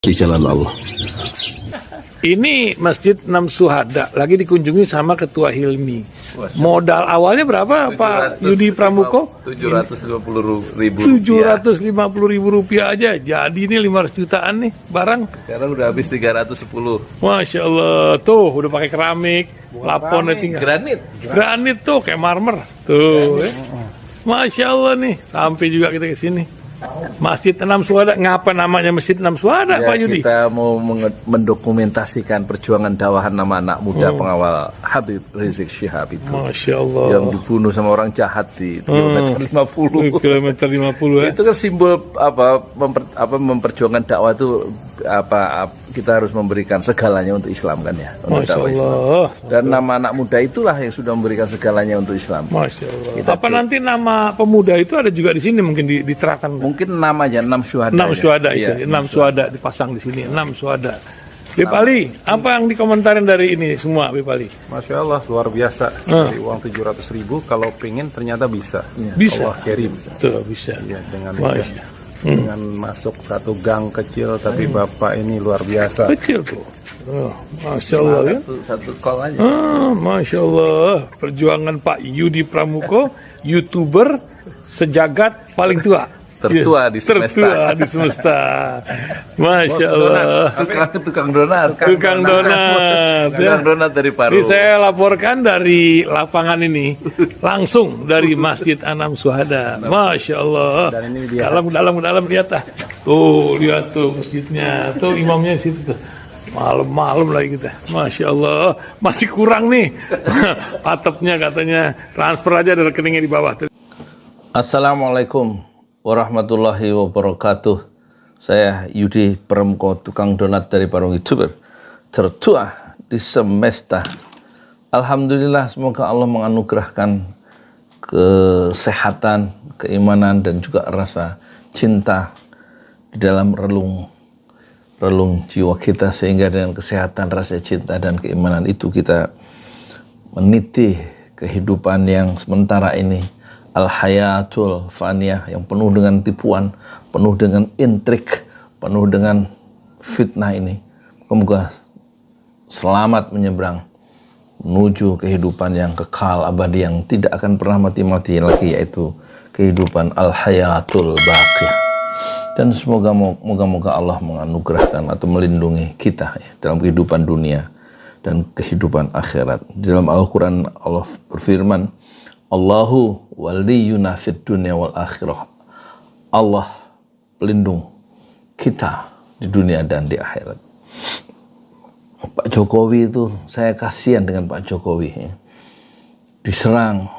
di jalan Allah. Ini Masjid Enam Syuhada lagi dikunjungi sama Ketua Hilmi. Modal awalnya berapa Pak Yudi Pramuko? 750.000 Rp750.000 aja. Jadi ini 500 jutaan nih barang. Sekarang udah habis 310. Masya Allah, tuh udah pakai keramik, laponnya tinggal. Granit tuh kayak marmer. Tuh, Masya Allah nih, sampai juga kita ke sini. Masjid Enam Syuhada, ngapa namanya Masjid Enam Syuhada, Ya, Pak Yudi? kita mau mendokumentasikan perjuangan dakwah nama anak muda pengawal Habib Rizik Syihab itu. Masya Allah. Yang dibunuh sama orang jahat di kilometer 50. Kilometer 50 ya. Itu kan simbol memperjuangkan dakwah itu kita harus memberikan segalanya untuk Islam kan ya, untuk Masya dakwah Islam. Allah. Dan nama anak muda itulah yang sudah memberikan segalanya untuk Islam. Masya Allah. Kita Apa nanti nama pemuda itu ada juga di sini mungkin diterapkan? Mungkin namanya 6 syuhada. 6 syuhada itu, Iya, 6 syuhada dipasang di sini, 6 syuhada. Bip Ali, apa yang dikomentarin dari ini semua, Bip Ali? Masya Allah, luar biasa. Dari uang 700.000, kalau pengen ternyata bisa. Bisa. Allah kirim. Tuh, bisa. Ya, Masya. dengan masuk satu gang kecil, tapi Bapak ini luar biasa. Kecil tuh. Masya Allah ya. Satu call aja. Masya Allah. Perjuangan Pak Yudi Pramuko, YouTuber sejagat paling tua. Tertua di semesta. Tertua di semesta. Masya Allah. Tukang donat. Tukang donat. Tukang donat dari Paru. Ini saya laporkan dari lapangan ini, langsung dari Masjid Enam Syuhada. Masya Allah. Dan ini dia. Dalam lihat ah. Tuh lihat tuh masjidnya, tuh imamnya di situ tuh. Malam-malam lagi kita. Masya Allah. Masih kurang nih. Atapnya katanya transfer aja dari rekeningnya di bawah. Assalamualaikum warahmatullahi wabarakatuh. Saya Yudi Pramuko, tukang donat dari Parung, YouTuber tertua di semesta. Alhamdulillah, semoga Allah menganugerahkan kesehatan, keimanan, dan juga rasa cinta di dalam relung jiwa kita, sehingga dengan kesehatan, rasa cinta, dan keimanan itu kita meniti kehidupan yang sementara ini, al-hayatul faniyah, yang penuh dengan tipuan, penuh dengan intrik, penuh dengan fitnah ini. Semoga selamat menyeberang menuju kehidupan yang kekal abadi, yang tidak akan pernah mati-mati lagi, yaitu kehidupan al-hayatul baqiyah. Dan moga-moga Allah menganugerahkan atau melindungi kita ya, dalam kehidupan dunia dan kehidupan akhirat. Di dalam Al-Quran Allah berfirman, Allahu waliyuna fid dunya wal akhirah. Allah pelindung kita di dunia dan di akhirat. Pak Jokowi itu, saya kasihan dengan Pak Jokowi ya. Diserang,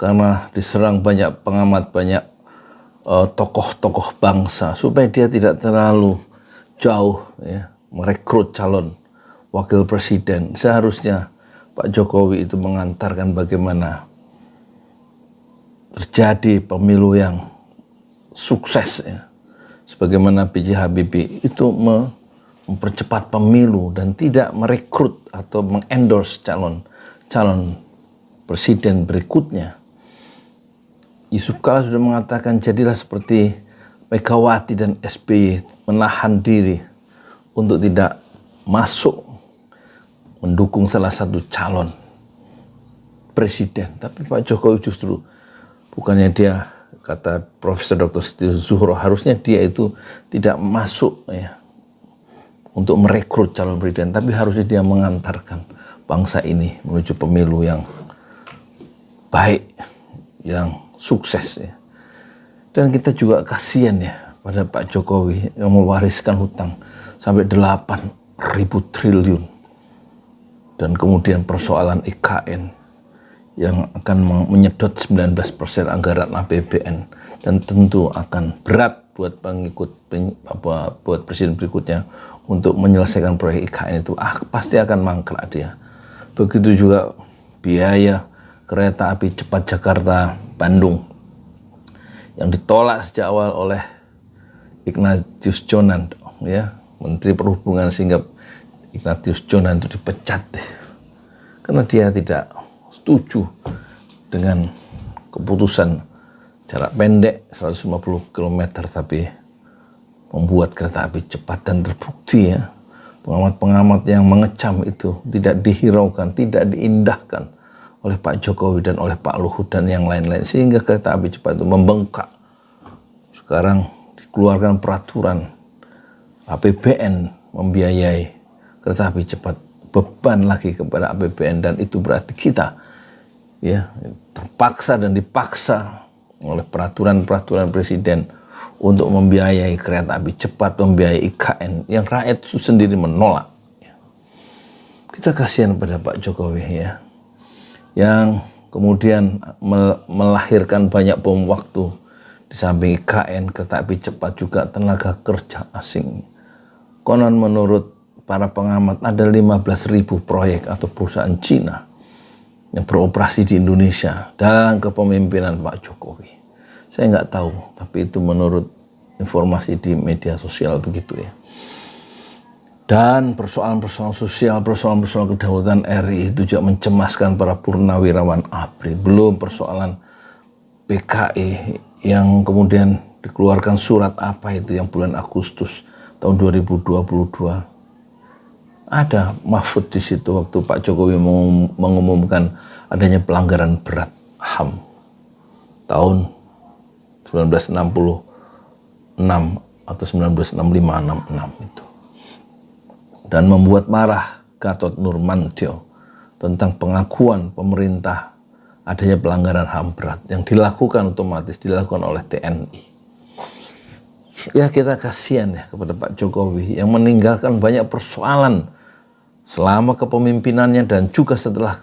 karena diserang banyak pengamat, banyak tokoh-tokoh bangsa, supaya dia tidak terlalu jauh ya, merekrut calon wakil presiden. Seharusnya Pak Jokowi itu mengantarkan bagaimana terjadi pemilu yang sukses ya. Sebagaimana B.J. Habibie itu mempercepat pemilu dan tidak merekrut atau mengendorse calon presiden berikutnya. Yusuf Kala sudah mengatakan, jadilah seperti Megawati dan SBY, menahan diri untuk tidak masuk mendukung salah satu calon presiden. Tapi Pak Jokowi justru, bukannya dia, kata Profesor Dr. Siti Zuhro, harusnya dia itu tidak masuk ya untuk merekrut calon presiden, tapi harusnya dia mengantarkan bangsa ini menuju pemilu yang baik, yang sukses ya. Dan kita juga kasihan ya pada Pak Jokowi yang mewariskan hutang sampai 8.000 triliun. Dan kemudian persoalan IKN yang akan menyedot 19% anggaran APBN, dan tentu akan berat buat buat presiden berikutnya untuk menyelesaikan proyek IKN itu. Pasti akan mangkrak dia. Begitu juga biaya kereta api cepat Jakarta-Bandung yang ditolak sejak awal oleh Ignatius Jonan ya, Menteri Perhubungan, sehingga Ignatius Jonan itu dipecat karena dia tidak setuju dengan keputusan jarak pendek 150 km tapi membuat kereta api cepat, dan terbukti ya, pengamat-pengamat yang mengecam itu tidak dihiraukan, tidak diindahkan oleh Pak Jokowi dan oleh Pak Luhut dan yang lain-lain, sehingga kereta api cepat itu membengkak. Sekarang dikeluarkan peraturan APBN membiayai kereta api cepat, beban lagi kepada APBN, dan itu berarti kita ya terpaksa dan dipaksa oleh peraturan-peraturan presiden untuk membiayai kereta api cepat, membiayai IKN yang rakyat itu sendiri menolak. Kita kasihan pada Pak Jokowi ya, yang kemudian melahirkan banyak bom waktu. Di samping IKN, kereta api cepat, juga tenaga kerja asing. Konon menurut para pengamat ada 15.000 proyek atau perusahaan Cina yang beroperasi di Indonesia dalam kepemimpinan Pak Jokowi. Saya nggak tahu, tapi itu menurut informasi di media sosial begitu ya. Dan persoalan-persoalan sosial, persoalan-persoalan kedaulatan RI itu juga mencemaskan para purnawirawan ABRI. Belum persoalan PKI yang kemudian dikeluarkan surat apa itu yang bulan Agustus tahun 2022. Ada Mahfud di situ waktu Pak Jokowi mengumumkan adanya pelanggaran berat HAM tahun 1966 atau 1965-66 itu, dan membuat marah Gatot Nurmantio tentang pengakuan pemerintah adanya pelanggaran HAM berat yang dilakukan otomatis dilakukan oleh TNI. Ya, kita kasihan ya kepada Pak Jokowi yang meninggalkan banyak persoalan selama kepemimpinannya, dan juga setelah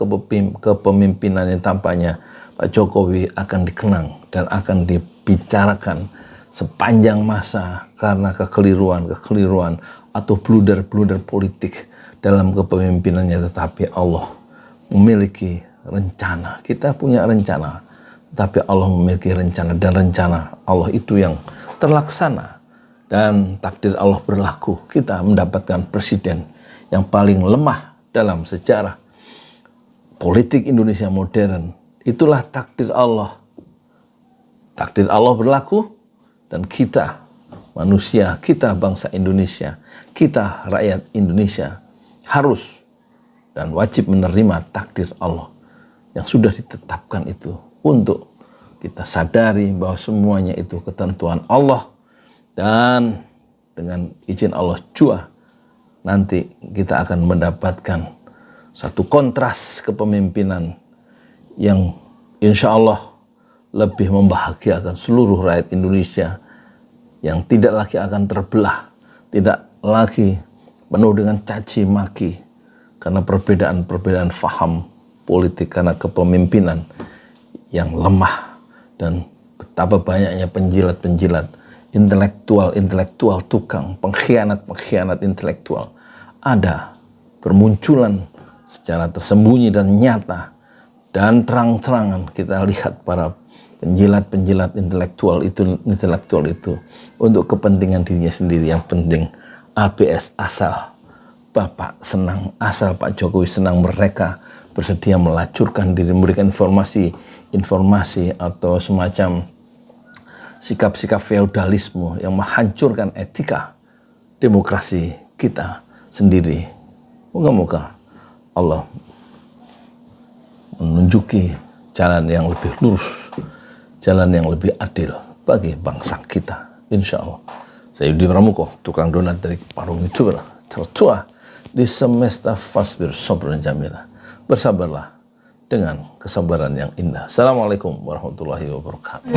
kepemimpinannya tampaknya Pak Jokowi akan dikenang dan akan dibicarakan sepanjang masa karena kekeliruan atau blunder politik dalam kepemimpinannya. Tetapi Allah memiliki rencana. Kita punya rencana, tapi Allah memiliki rencana, dan rencana Allah itu yang terlaksana, dan takdir Allah berlaku. Kita mendapatkan presiden yang paling lemah dalam sejarah politik Indonesia modern. Itulah takdir Allah. Takdir Allah berlaku, dan kita manusia, kita bangsa Indonesia, kita rakyat Indonesia harus dan wajib menerima takdir Allah yang sudah ditetapkan itu, untuk kita sadari bahwa semuanya itu ketentuan Allah, dan dengan izin Allah jua nanti kita akan mendapatkan satu kontras kepemimpinan yang insya Allah lebih membahagiakan seluruh rakyat Indonesia, yang tidak lagi akan terbelah, tidak lagi penuh dengan caci maki karena perbedaan faham politik, karena kepemimpinan yang lemah, dan betapa banyaknya penjilat-penjilat, intelektual tukang, pengkhianat intelektual ada bermunculan secara tersembunyi dan nyata, dan terang-terangan kita lihat para penjilat intelektual itu untuk kepentingan dirinya sendiri. Yang penting ABS, asal Bapak senang, asal Pak Jokowi senang, mereka bersedia melacurkan diri, memberikan informasi atau semacam sikap-sikap feodalisme yang menghancurkan etika demokrasi kita sendiri. Moga-moga Allah menunjuki jalan yang lebih lurus, jalan yang lebih adil bagi bangsa kita, insya Allah. Saya Yudi Pramuko, tukang donat dari Parung YouTuber tertua di semesta Fasbir Sabran Jamila. Bersabarlah dengan kesabaran yang indah. Assalamualaikum warahmatullahi wabarakatuh.